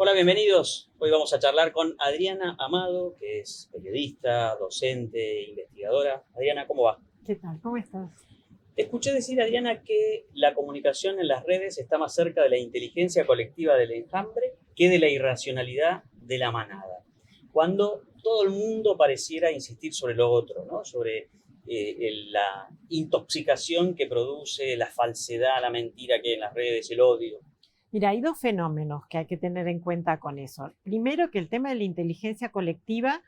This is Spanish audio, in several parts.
Hola, bienvenidos. Hoy vamos a charlar con Adriana Amado, que es periodista, docente, investigadora. Adriana, ¿cómo va? ¿Qué tal? ¿Cómo estás? Te escuché decir, Adriana, que la comunicación en las redes está más cerca de la inteligencia colectiva del enjambre que de la irracionalidad de la manada. Cuando todo el mundo pareciera insistir sobre lo otro, ¿no? Sobre la intoxicación que produce la falsedad, la mentira que hay en las redes, el odio. Mira, hay dos fenómenos que hay que tener en cuenta con eso. Primero, que el tema de la inteligencia colectiva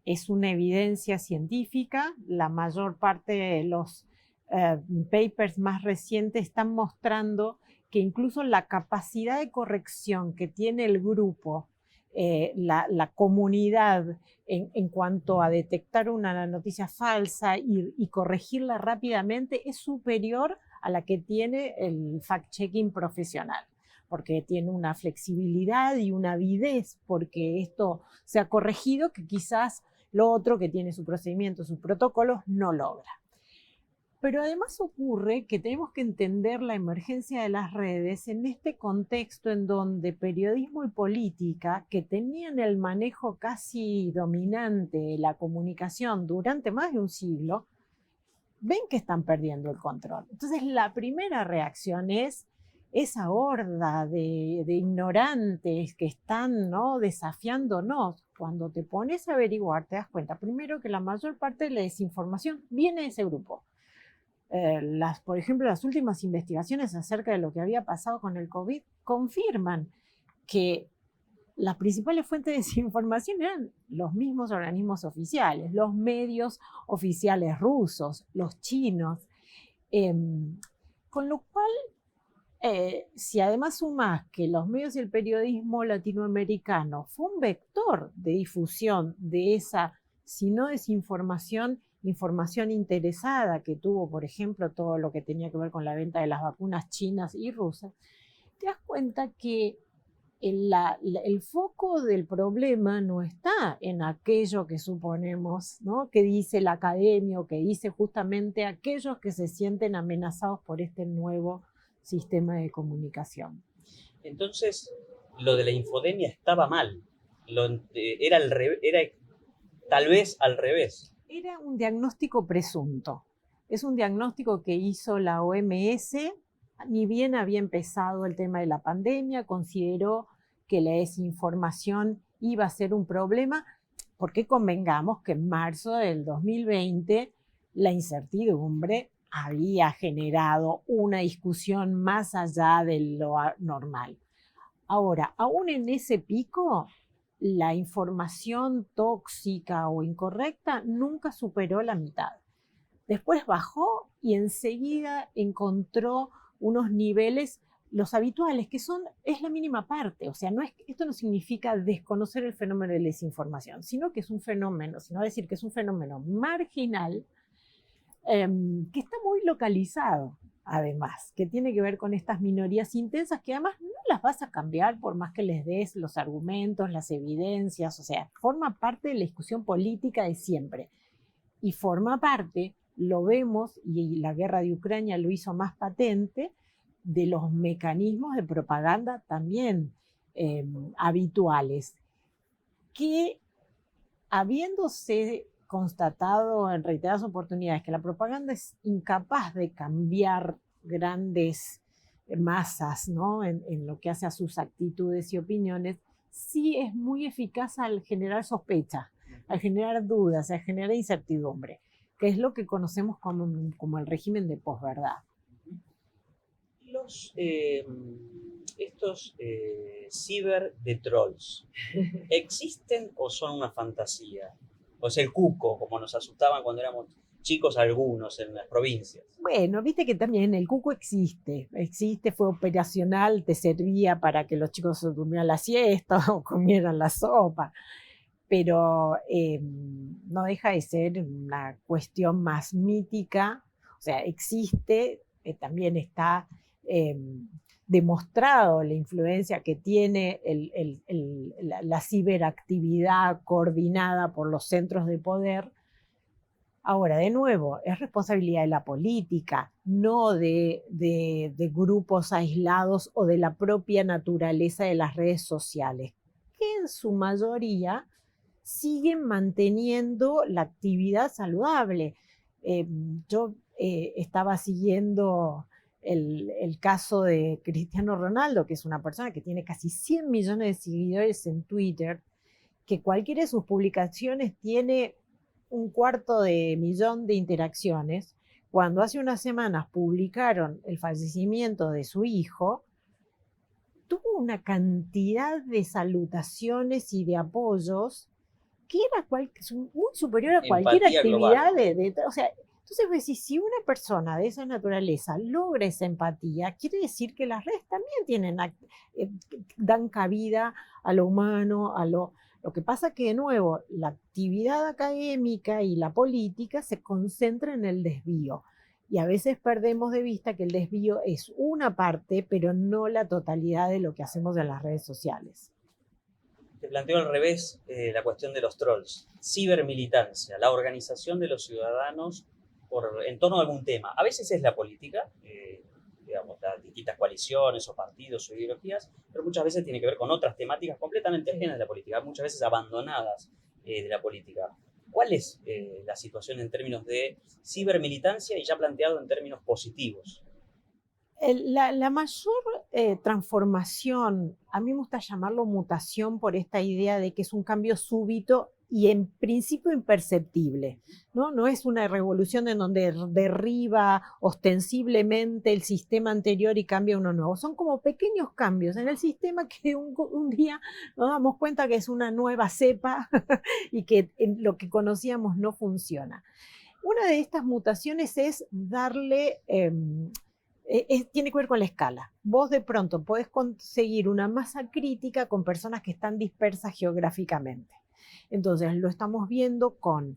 es una evidencia científica. La mayor parte de los eh, papers más recientes están mostrando que incluso la capacidad de corrección que tiene el grupo, la comunidad en cuanto a detectar una noticia falsa y corregirla rápidamente es superior a la que tiene el fact-checking profesional, porque tiene una flexibilidad y una avidez, porque esto se ha corregido que quizás lo otro, que tiene su procedimiento, sus protocolos, no logra. Pero además ocurre que tenemos que entender la emergencia de las redes en este contexto en donde periodismo y política, que tenían el manejo casi dominante de la comunicación durante más de un siglo, ven que están perdiendo el control. Entonces la primera reacción es esa horda de ignorantes que están, ¿no?, desafiándonos. Cuando te pones a averiguar, te das cuenta, primero, que la mayor parte de la desinformación viene de ese grupo. Por ejemplo, las últimas investigaciones acerca de lo que había pasado con el COVID confirman que las principales fuentes de desinformación eran los mismos organismos oficiales, los medios oficiales rusos, los chinos. Eh, con lo cual, si además sumás que los medios y el periodismo latinoamericano fue un vector de difusión de esa, si no desinformación, información interesada que tuvo, por ejemplo, todo lo que tenía que ver con la venta de las vacunas chinas y rusas, te das cuenta que el foco del problema no está en aquello que suponemos, ¿no?, que dice la academia o que dice justamente aquellos que se sienten amenazados por este nuevo sistema de comunicación. Entonces, lo de la infodemia estaba mal. Era, era tal vez al revés. Era un diagnóstico presunto. Es un diagnóstico que hizo la OMS, ni bien había empezado el tema de la pandemia, consideró que la desinformación iba a ser un problema, porque convengamos que en marzo del 2020 la incertidumbre había generado una discusión más allá de lo normal. Ahora, aún en ese pico, la información tóxica o incorrecta nunca superó la mitad. Después bajó y enseguida encontró unos niveles, los habituales, que es la mínima parte. O sea, esto no significa desconocer el fenómeno de la desinformación, sino que es un fenómeno, sino decir que es un fenómeno marginal, que está muy localizado, además, que tiene que ver con estas minorías intensas que además no las vas a cambiar por más que les des los argumentos, las evidencias. O sea, forma parte de la discusión política de siempre. Y forma parte, lo vemos, y la guerra de Ucrania lo hizo más patente, de los mecanismos de propaganda también habituales, que, habiéndose constatado en reiteradas oportunidades que la propaganda es incapaz de cambiar grandes masas, ¿no?, en lo que hace a sus actitudes y opiniones, sí es muy eficaz al generar sospecha, al generar dudas, al generar incertidumbre, que es lo que conocemos como el régimen de posverdad. Los, estos ciber de trolls, ¿existen o son una fantasía? O es el cuco, como nos asustaban cuando éramos chicos algunos en las provincias. Bueno, viste que también el cuco existe, fue operacional, te servía para que los chicos durmieran la siesta o comieran la sopa, pero no deja de ser una cuestión más mítica. O sea, existe, también está eh, demostrado la influencia que tiene la ciberactividad coordinada por los centros de poder, Ahora, de nuevo, es responsabilidad de la política, no de grupos aislados o de la propia naturaleza de las redes sociales, que en su mayoría siguen manteniendo la actividad saludable. Eh, yo estaba siguiendo el caso de Cristiano Ronaldo, que es una persona que tiene casi 100 millones de seguidores en Twitter, que cualquiera de sus publicaciones tiene 250.000 de interacciones. Cuando hace unas semanas publicaron el fallecimiento de su hijo, tuvo una cantidad de salutaciones y de apoyos que era muy superior a cualquier Empatía actividad global. o sea, entonces pues, si una persona de esa naturaleza logra esa empatía, quiere decir que las redes también dan cabida a lo humano, lo que pasa que de nuevo la actividad académica y la política se concentra en el desvío. Y a veces perdemos de vista que el desvío es una parte, pero no la totalidad de lo que hacemos en las redes sociales. Te planteo al revés la cuestión de los trolls. Cibermilitancia, la organización de los ciudadanos en torno a algún tema. A veces es la política, digamos, las distintas coaliciones o partidos o ideologías, pero muchas veces tiene que ver con otras temáticas completamente ajenas de la política, muchas veces abandonadas de la política. ¿Cuál es la situación en términos de cibermilitancia y ya planteado en términos positivos? La mayor transformación, a mí me gusta llamarlo mutación por esta idea de que es un cambio súbito y en principio imperceptible, ¿no? No es una revolución en donde derriba ostensiblemente el sistema anterior y cambia uno nuevo. Son como pequeños cambios en el sistema que un día nos damos cuenta que es una nueva cepa y que lo que conocíamos no funciona. Una de estas mutaciones es darle... tiene que ver con la escala. Vos de pronto podés conseguir una masa crítica con personas que están dispersas geográficamente. Entonces lo estamos viendo con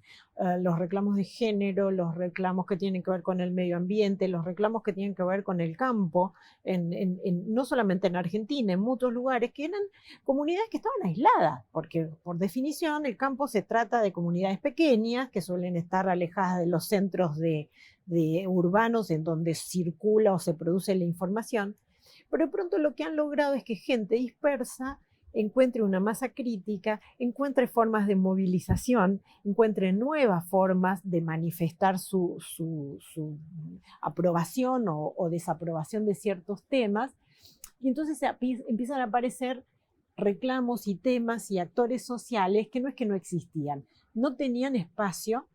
los reclamos de género, los reclamos que tienen que ver con el medio ambiente, los reclamos que tienen que ver con el campo, no solamente en Argentina, en muchos lugares que eran comunidades que estaban aisladas, porque por definición el campo se trata de comunidades pequeñas que suelen estar alejadas de los centros de urbanos en donde circula o se produce la información, pero de pronto lo que han logrado es que gente dispersa encuentre una masa crítica, encuentre formas de movilización, encuentre nuevas formas de manifestar su aprobación o desaprobación de ciertos temas, y entonces empiezan a aparecer reclamos y temas y actores sociales que no es que no existían, no tenían espacio.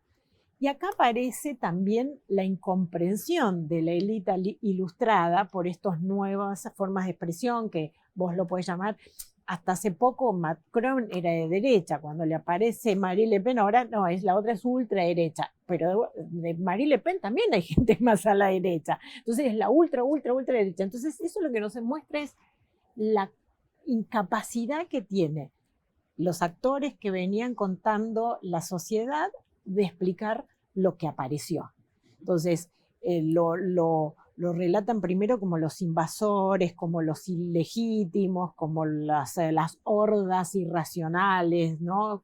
Y acá aparece también la incomprensión de la élite ilustrada por estas nuevas formas de expresión que vos lo podés llamar. Hasta hace poco Macron era de derecha, cuando le aparece Marine Le Pen, ahora no, la otra es ultraderecha, pero de Marine Le Pen también hay gente más a la derecha, entonces es la ultra derecha. Entonces eso lo que nos muestra es la incapacidad que tiene los actores que venían contando la sociedad de explicar lo que apareció. Entonces, lo relatan primero como los invasores, como los ilegítimos, como las hordas irracionales, ¿no?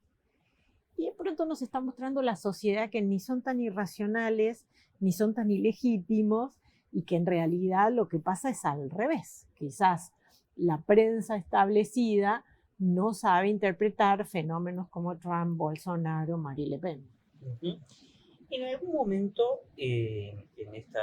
Y de pronto nos está mostrando la sociedad que ni son tan irracionales, ni son tan ilegítimos, y que en realidad lo que pasa es al revés. Quizás la prensa establecida no sabe interpretar fenómenos como Trump, Bolsonaro, Marine Le Pen. Uh-huh. En algún momento, en esto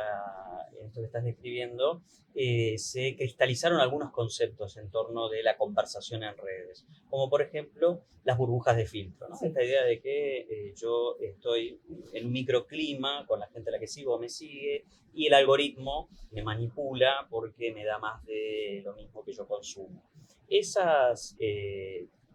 que estás describiendo, se cristalizaron algunos conceptos en torno de la conversación en redes, como por ejemplo las burbujas de filtro, ¿no? Sí. Esta idea de que yo estoy en un microclima con la gente a la que sigo o me sigue y el algoritmo me manipula porque me da más de lo mismo que yo consumo. Esas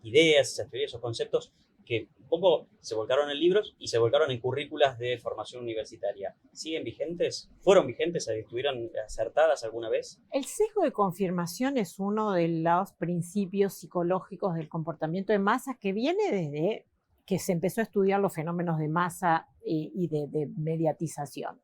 ideas, esas teorías, esos conceptos que un poco se volcaron en libros y se volcaron en currículas de formación universitaria. ¿Siguen vigentes? ¿Fueron vigentes? ¿Estuvieron acertadas alguna vez? El sesgo de confirmación es uno de los principios psicológicos del comportamiento de masas que viene desde que se empezó a estudiar los fenómenos de masa y de mediatización.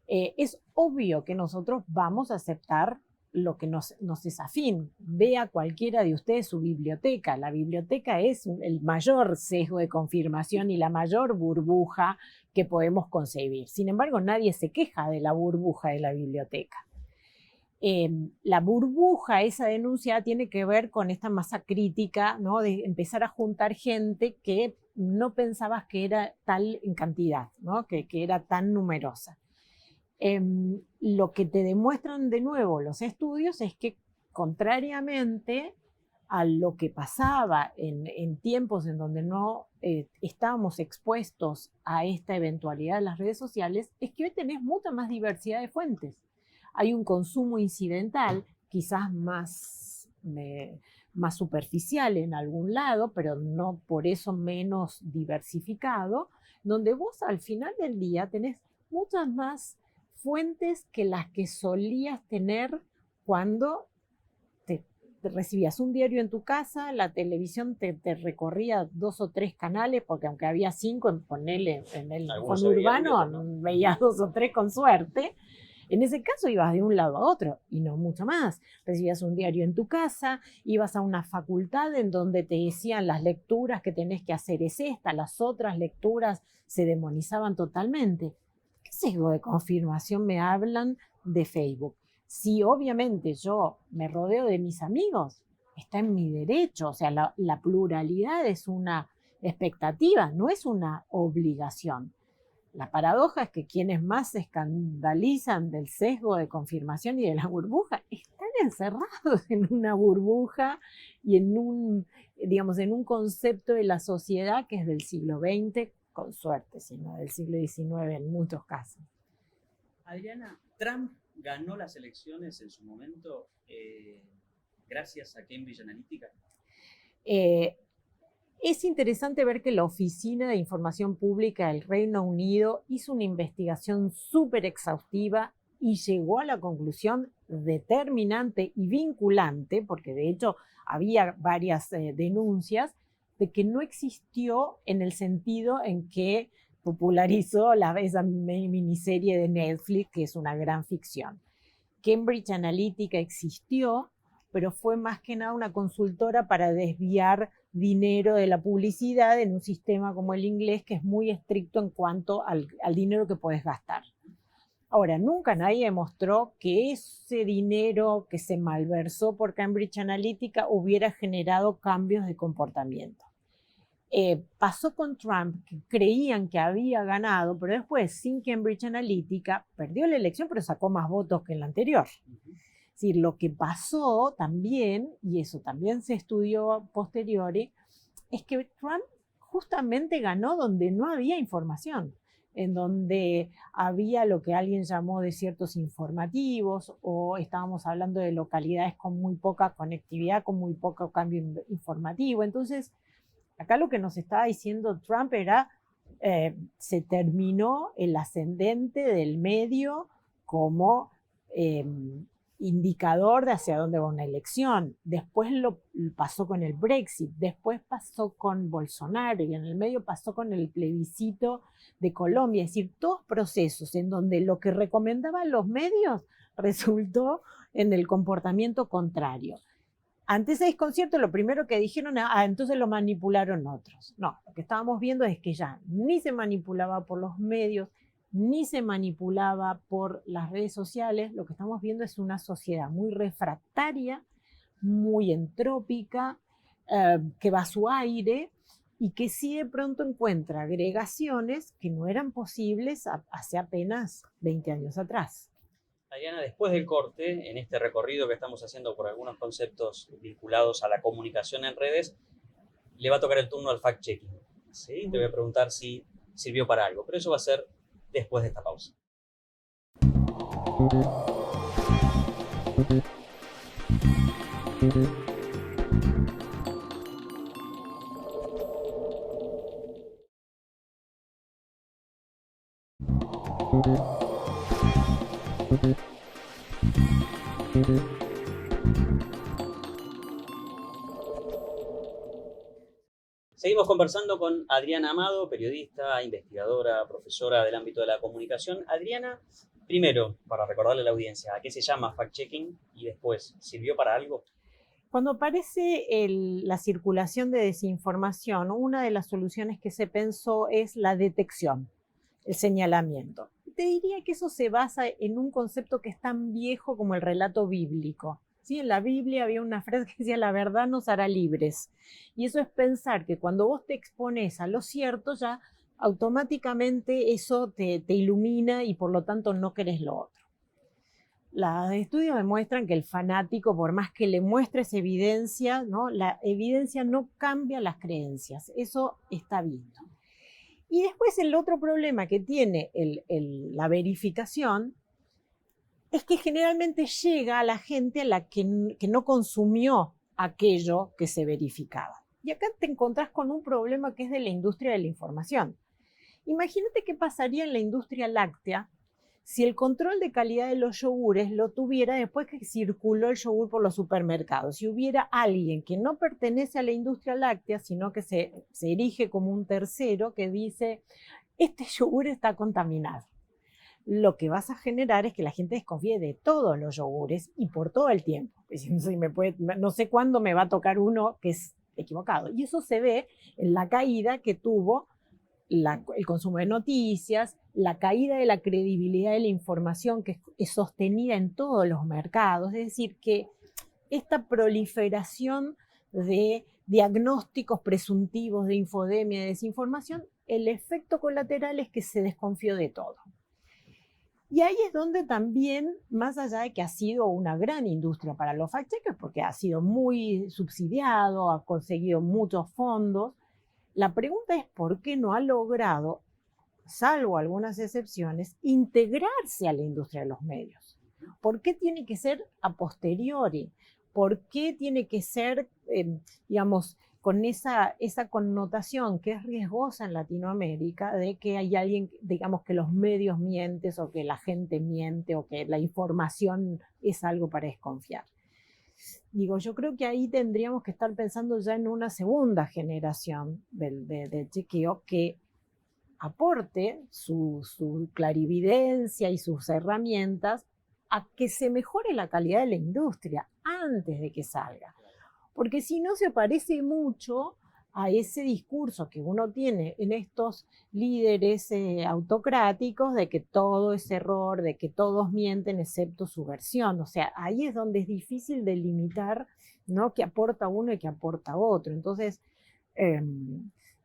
Es obvio que nosotros vamos a aceptar lo que nos es afín. Vea cualquiera de ustedes su biblioteca. La biblioteca es el mayor sesgo de confirmación y la mayor burbuja que podemos concebir. Sin embargo, nadie se queja de la burbuja de la biblioteca. La burbuja, esa denuncia, tiene que ver con esta masa crítica, ¿no? De empezar a juntar gente que no pensabas que era tal en cantidad, ¿no? que era tan numerosa. Lo que te demuestran de nuevo los estudios es que, contrariamente a lo que pasaba en tiempos en donde no estábamos expuestos a esta eventualidad de las redes sociales, es que hoy tenés mucha más diversidad de fuentes. Hay un consumo incidental, quizás más superficial en algún lado, pero no por eso menos diversificado, donde vos al final del día tenés muchas más fuentes que las que solías tener cuando te recibías un diario en tu casa, la televisión te recorría 2 o 3 canales, porque aunque había 5, en el conurbano veías 2 o 3 con suerte. En ese caso ibas de un lado a otro y no mucho más. Recibías un diario en tu casa, ibas a una facultad en donde te decían las lecturas que tenés que hacer es esta, las otras lecturas se demonizaban totalmente. ¿Qué sesgo de confirmación me hablan de Facebook? Si obviamente yo me rodeo de mis amigos, está en mi derecho. O sea, la pluralidad es una expectativa, no es una obligación. La paradoja es que quienes más se escandalizan del sesgo de confirmación y de la burbuja están encerrados en una burbuja y en un concepto de la sociedad que es del siglo XX, con suerte, sino del siglo XIX en muchos casos. Adriana, Trump ganó las elecciones en su momento gracias a Cambridge Analytica. Es interesante ver que la Oficina de Información Pública del Reino Unido hizo una investigación súper exhaustiva y llegó a la conclusión determinante y vinculante, porque de hecho había varias denuncias, de que no existió en el sentido en que popularizó esa miniserie de Netflix, que es una gran ficción. Cambridge Analytica existió, pero fue más que nada una consultora para desviar dinero de la publicidad en un sistema como el inglés, que es muy estricto en cuanto al dinero que puedes gastar. Ahora, nunca nadie demostró que ese dinero que se malversó por Cambridge Analytica hubiera generado cambios de comportamiento. Pasó con Trump, que creían que había ganado, pero después, sin Cambridge Analytica, perdió la elección, pero sacó más votos que en la anterior. Es decir, lo que pasó también, y eso también se estudió a posteriori, es que Trump justamente ganó donde no había información, en donde había lo que alguien llamó desiertos informativos, o estábamos hablando de localidades con muy poca conectividad, con muy poco cambio informativo. Entonces, acá lo que nos estaba diciendo Trump era, se terminó el ascendente del medio como indicador de hacia dónde va una elección. Después lo pasó con el Brexit, después pasó con Bolsonaro y en el medio pasó con el plebiscito de Colombia. Es decir, todos procesos en donde lo que recomendaban los medios resultó en el comportamiento contrario. Ante ese desconcierto, lo primero que dijeron, entonces lo manipularon otros. No, lo que estábamos viendo es que ya ni se manipulaba por los medios, ni se manipulaba por las redes sociales. Lo que estamos viendo es una sociedad muy refractaria, muy entrópica, que va a su aire y que sí de pronto encuentra agregaciones que no eran posibles hace apenas 20 años atrás. Adriana, después del corte, en este recorrido que estamos haciendo por algunos conceptos vinculados a la comunicación en redes, le va a tocar el turno al fact-checking. ¿Sí? Te voy a preguntar si sirvió para algo, pero eso va a ser después de esta pausa. Seguimos conversando con Adriana Amado, periodista, investigadora, profesora del ámbito de la comunicación. Adriana, Primero, para recordarle a la audiencia, ¿a qué se llama fact-checking? Y después, ¿sirvió para algo? Cuando aparece la circulación de desinformación, una de las soluciones que se pensó es la detección, el señalamiento. Te diría que eso se basa en un concepto que es tan viejo como el relato bíblico. ¿Sí? En la Biblia había una frase que decía: la verdad nos hará libres. Y eso es pensar que cuando vos te expones a lo cierto, ya automáticamente eso te ilumina y por lo tanto no querés lo otro. Los estudios demuestran que el fanático, por más que le muestres evidencia, ¿no? La evidencia no cambia las creencias. Eso está visto. Y después el otro problema que tiene la verificación es que generalmente llega a la gente a la que no consumió aquello que se verificaba. Y acá te encontrás con un problema que es de la industria de la información. Imagínate qué pasaría en la industria láctea si el control de calidad de los yogures lo tuviera después que circuló el yogur por los supermercados. Si hubiera alguien que no pertenece a la industria láctea, sino que se erige como un tercero que dice: este yogur está contaminado. Lo que vas a generar es que la gente desconfíe de todos los yogures y por todo el tiempo. No sé cuándo me va a tocar uno que es equivocado. Y eso se ve en la caída que tuvo el consumo de noticias, la caída de la credibilidad de la información que es sostenida en todos los mercados. Es decir, que esta proliferación de diagnósticos presuntivos de infodemia, de desinformación, el efecto colateral es que se desconfió de todo. Y ahí es donde también, más allá de que ha sido una gran industria para los fact-checkers, porque ha sido muy subsidiado, ha conseguido muchos fondos, la pregunta es por qué no ha logrado, salvo algunas excepciones, integrarse a la industria de los medios. ¿Por qué tiene que ser a posteriori? ¿Por qué tiene que ser, digamos, con esa connotación que es riesgosa en Latinoamérica de que hay alguien, digamos, que los medios mienten o que la gente miente o que la información es algo para desconfiar? Digo, yo creo que ahí tendríamos que estar pensando ya en una segunda generación de chequeo que aporte su clarividencia y sus herramientas a que se mejore la calidad de la industria antes de que salga. Porque si no, se parece mucho a ese discurso que uno tiene en estos líderes autocráticos de que todo es error, de que todos mienten excepto su versión. O sea, ahí es donde es difícil delimitar, ¿no?, qué aporta uno y qué aporta otro. Entonces,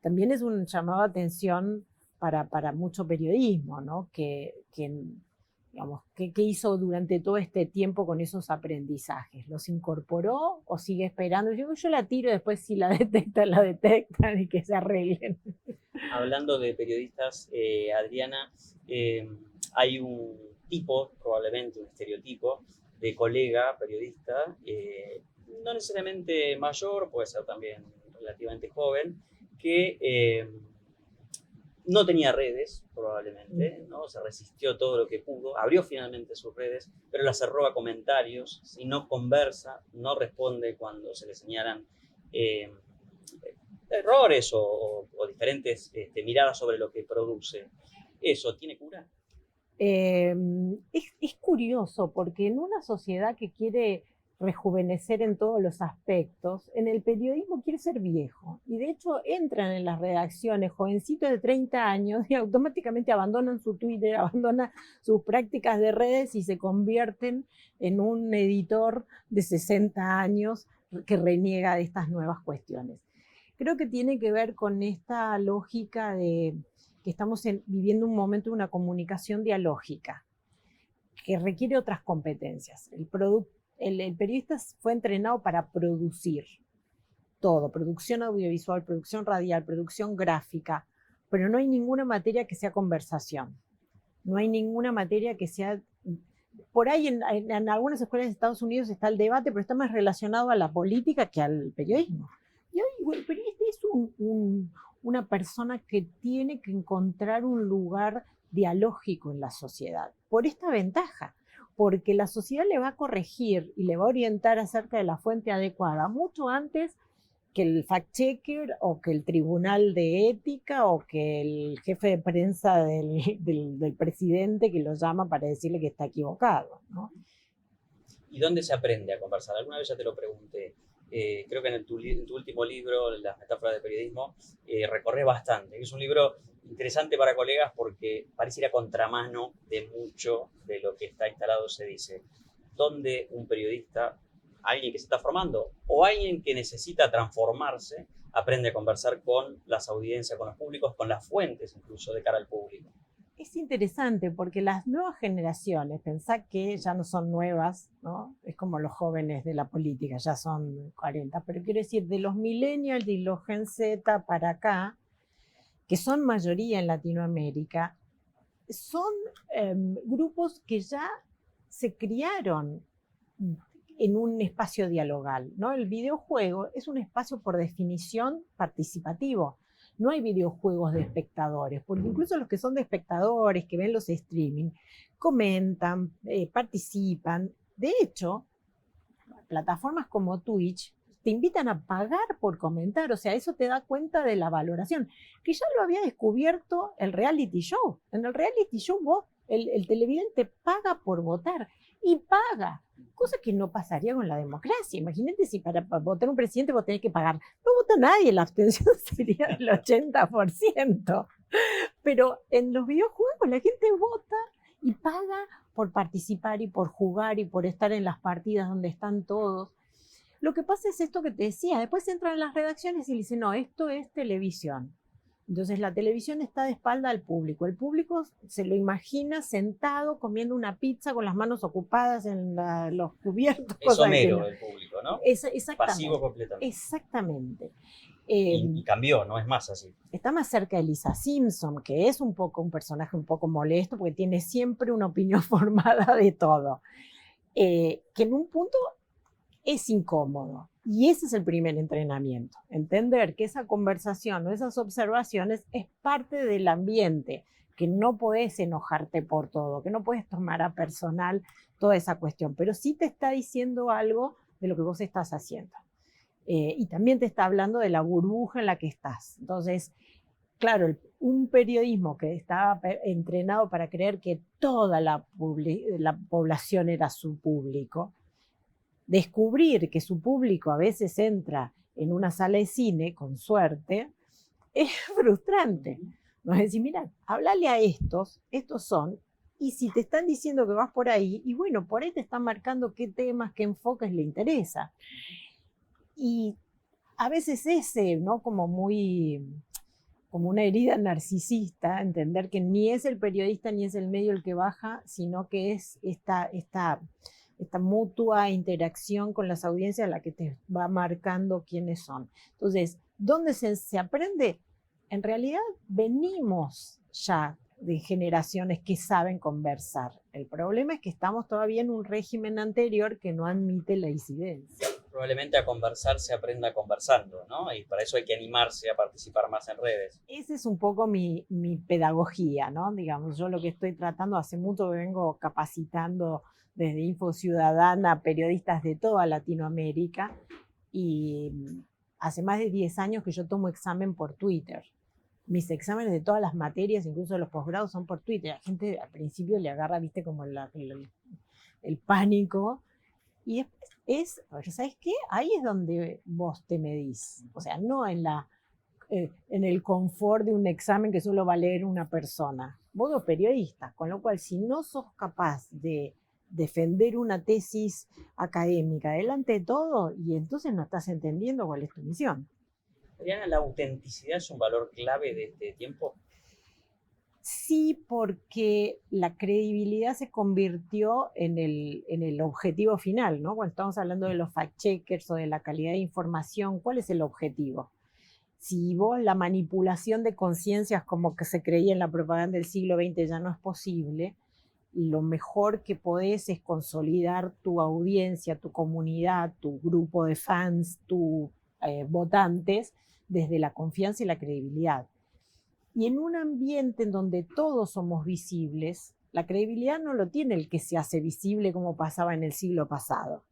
también es un llamado de atención para mucho periodismo, ¿no? Digamos, ¿qué hizo durante todo este tiempo con esos aprendizajes? ¿Los incorporó o sigue esperando? Yo la tiro y después si la detectan y que se arreglen. Hablando de periodistas, Adriana, hay un tipo, probablemente un estereotipo, de colega periodista, no necesariamente mayor, puede ser también relativamente joven, que no tenía redes, probablemente, ¿no? Se resistió todo lo que pudo, abrió finalmente sus redes, pero las cerró a comentarios, y no conversa, no responde cuando se le señalan errores o diferentes miradas sobre lo que produce. ¿Eso tiene cura? Es curioso porque en una sociedad que quiere rejuvenecer en todos los aspectos, en el periodismo quiere ser viejo y de hecho entran en las redacciones jovencitos de 30 años y automáticamente abandonan su Twitter, abandonan sus prácticas de redes y se convierten en un editor de 60 años que reniega de estas nuevas cuestiones. Creo que tiene que ver con esta lógica de que estamos viviendo un momento de una comunicación dialógica que requiere otras competencias. El periodista fue entrenado para producir todo, producción audiovisual, producción radial, producción gráfica, pero no hay ninguna materia que sea conversación. No hay ninguna materia que sea... Por ahí en algunas escuelas de Estados Unidos está el debate, pero está más relacionado a la política que al periodismo. Y hoy el periodista es una persona que tiene que encontrar un lugar dialógico en la sociedad, por esta ventaja, porque la sociedad le va a corregir y le va a orientar acerca de la fuente adecuada mucho antes que el fact-checker o que el tribunal de ética o que el jefe de prensa del presidente que lo llama para decirle que está equivocado, ¿no? ¿Y dónde se aprende a conversar? Alguna vez ya te lo pregunté. Creo que en tu último libro, Las metáforas del periodismo, recorres bastante. Es un libro interesante para colegas porque parece ir a contramano de mucho de lo que está instalado, se dice. Donde un periodista, alguien que se está formando o alguien que necesita transformarse, aprende a conversar con las audiencias, con los públicos, con las fuentes incluso de cara al público. Es interesante porque las nuevas generaciones, pensá que ya no son nuevas, ¿no? Es como los jóvenes de la política, ya son 40, pero quiero decir, de los millennials y los Gen Z para acá, que son mayoría en Latinoamérica, son grupos que ya se criaron en un espacio dialogal, ¿no? El videojuego es un espacio por definición participativo. No hay videojuegos de espectadores, porque incluso los que son de espectadores, que ven los streaming, comentan, participan. De hecho, plataformas como Twitch te invitan a pagar por comentar, o sea, eso te da cuenta de la valoración, que ya lo había descubierto el reality show. En el reality show vos, el televidente paga por votar y paga, cosa que no pasaría con la democracia. Imagínate si para votar un presidente vos tenés que pagar. No vota nadie, la abstención sería del 80%. Pero en los videojuegos la gente vota y paga por participar y por jugar y por estar en las partidas donde están todos. Lo que pasa es esto que te decía, después entran las redacciones y dicen, no, esto es televisión. Entonces la televisión está de espalda al público. El público se lo imagina sentado comiendo una pizza con las manos ocupadas en los cubiertos. Es somero el público, ¿no? Exactamente. Pasivo completamente. Exactamente. Y cambió, no es más así. Está más cerca de Lisa Simpson, que es un personaje un poco molesto porque tiene siempre una opinión formada de todo. Que en un punto es incómodo. Y ese es el primer entrenamiento. Entender que esa conversación o esas observaciones es parte del ambiente, que no podés enojarte por todo, que no puedes tomar a personal toda esa cuestión, pero sí te está diciendo algo de lo que vos estás haciendo. Y también te está hablando de la burbuja en la que estás. Entonces, claro, un periodismo que estaba entrenado para creer que toda la población era su público, descubrir que su público a veces entra en una sala de cine, con suerte, es frustrante. Nos decís, mira, háblale a estos son, y si te están diciendo que vas por ahí, y bueno, por ahí te están marcando qué temas, qué enfoques le interesa. Y a veces ese, ¿no? Como una herida narcisista, entender que ni es el periodista ni es el medio el que baja, sino que es esta mutua interacción con las audiencias la que te va marcando quiénes son. Entonces, ¿dónde se aprende? En realidad venimos ya de generaciones que saben conversar. El problema es que estamos todavía en un régimen anterior que no admite la incidencia. Probablemente a conversar se aprenda conversando, ¿no? Y para eso hay que animarse a participar más en redes. Esa es un poco mi pedagogía, ¿no? Digamos, yo lo que estoy tratando, hace mucho que vengo capacitando desde Info Ciudadana periodistas de toda Latinoamérica, y hace más de 10 años que yo tomo examen por Twitter. Mis exámenes de todas las materias, incluso de los posgrados, son por Twitter. La gente al principio le agarra, viste, como el pánico. Y ¿sabes qué? Ahí es donde vos te medís. O sea, no en el confort de un examen que solo va a leer una persona. Vos sos periodista, con lo cual si no sos capaz de defender una tesis académica delante de todo, y entonces no estás entendiendo cuál es tu misión. Adriana, ¿la autenticidad es un valor clave de este tiempo? Sí, porque la credibilidad se convirtió en el objetivo final, ¿no? Cuando estamos hablando de los fact-checkers o de la calidad de información, ¿cuál es el objetivo? Si vos la manipulación de conciencias como que se creía en la propaganda del siglo XX ya no es posible, lo mejor que podés es consolidar tu audiencia, tu comunidad, tu grupo de fans, tus votantes, desde la confianza y la credibilidad. Y en un ambiente en donde todos somos visibles, la credibilidad no lo tiene el que se hace visible como pasaba en el siglo pasado.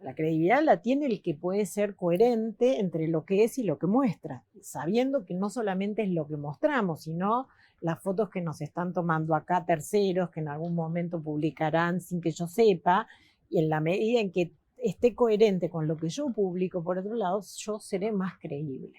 La credibilidad la tiene el que puede ser coherente entre lo que es y lo que muestra, sabiendo que no solamente es lo que mostramos, sino las fotos que nos están tomando acá terceros, que en algún momento publicarán sin que yo sepa, y en la medida en que esté coherente con lo que yo publico, por otro lado, yo seré más creíble.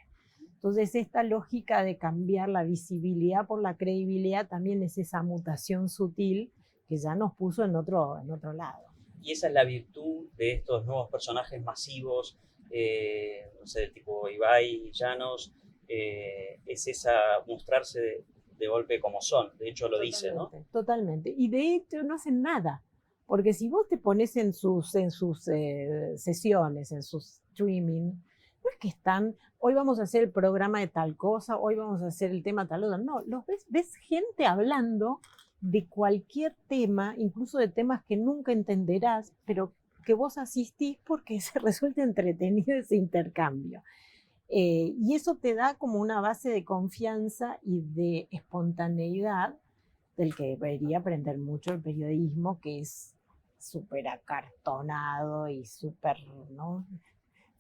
Entonces, esta lógica de cambiar la visibilidad por la credibilidad también es esa mutación sutil que ya nos puso en otro lado. Y esa es la virtud de estos nuevos personajes masivos, no sé, del tipo Ibai, Llanos, es esa mostrarse de golpe como son. De hecho, lo dice, ¿no? Totalmente. Y de hecho no hacen nada. Porque si vos te pones en sus sesiones, en sus streaming, no es que están, hoy vamos a hacer el programa de tal cosa, hoy vamos a hacer el tema tal otra. No, los ves gente hablando de cualquier tema, incluso de temas que nunca entenderás, pero que vos asistís porque se resulta entretenido ese intercambio. Y eso te da como una base de confianza y de espontaneidad del que debería aprender mucho el periodismo, que es súper acartonado y súper, ¿no?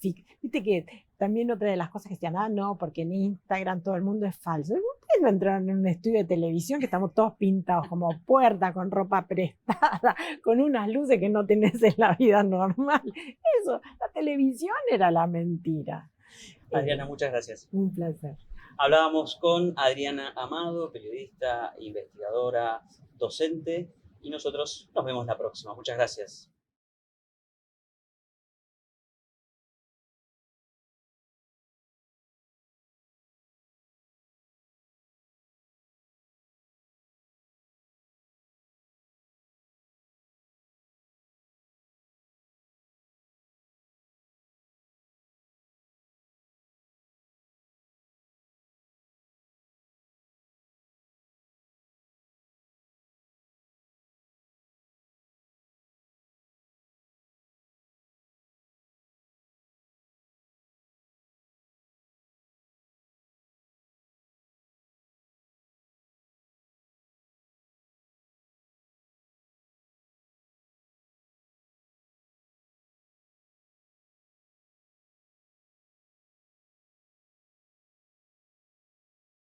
Viste que también otra de las cosas que decían, no, porque en Instagram todo el mundo es falso. Ustedes no entraron en un estudio de televisión que estamos todos pintados como puerta, con ropa prestada, con unas luces que no tenés en la vida normal. Eso, la televisión era la mentira. Adriana, muchas gracias. Un placer. Hablábamos con Adriana Amado, periodista, investigadora, docente, y nosotros nos vemos la próxima. Muchas gracias.